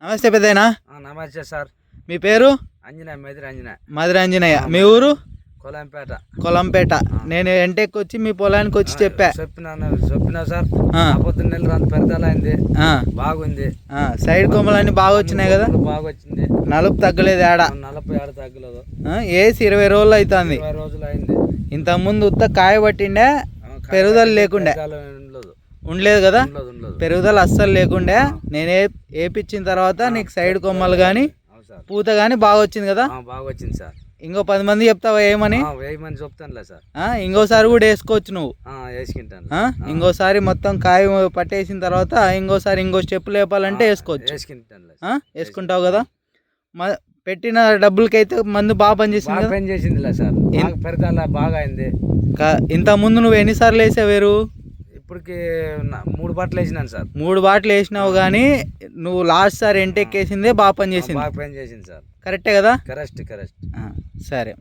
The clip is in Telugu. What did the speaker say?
నమస్తే పెద్దయినా. నమస్తే సార్. మీ పేరు? అంజనేయ, మధుర అంజనేయ. మీ ఊరు? కొలంపేట. నేను ఎంటెక్ వచ్చి మీ పొలానికి వచ్చి చెప్పినా సార్. పొద్దున్న నెల రాంత పెరదాలైంది, బాగుంది. సైడ్ కొమ్మలన్నీ బాగా వచ్చినాయి కదా? బాగా వచ్చింది. నలుపు తగ్గలేదు ఆడ? 46 తగ్గలేదు. ఏసి 20 రోజులు అవుతుంది. 20 రోజులు అయింది. ఇంతకు ముందు ఉత్త కాయ పట్టిండే, పెరుగుదల లేకుండే ఉండలేదు కదా? పెరుగుదల అస్సలు లేకుండే. నేను వేపించిన తర్వాత నీకు సైడ్ కొమ్మలు కానీ పూత కానీ బాగా వచ్చింది కదా? బాగా వచ్చింది సార్. ఇంకో 10 మంది చెప్తావా ఏమని? చెప్తానులే సార్. ఇంకోసారి కూడా వేసుకోవచ్చు నువ్వు. వేసుకుంటాను. ఇంకోసారి మొత్తం కాయ పట్టేసిన తర్వాత ఇంకో స్టెప్ లేపాలంటే వేసుకోవచ్చు. వేసుకుంటావు కదా? పెట్టిన డబ్బులకైతే మందు బాగా పనిచేసింది. పనిచేసిందిలే సార్. పెరదాల బాగా అయింది. ఇంత ముందు నువ్వు ఎన్నిసార్లు వేసావేరు? ఇప్పటికి 3 బాటలు వేసినాను సార్. 3 బాటలు వేసినావు కానీ నువ్వు లాస్ట్ సారి ఎంటెక్ వేసిందే బాగా పనిచేసింది. బాగా పనిచేసింది సార్. కరెక్టే కదా? కరెక్ట్. సరే.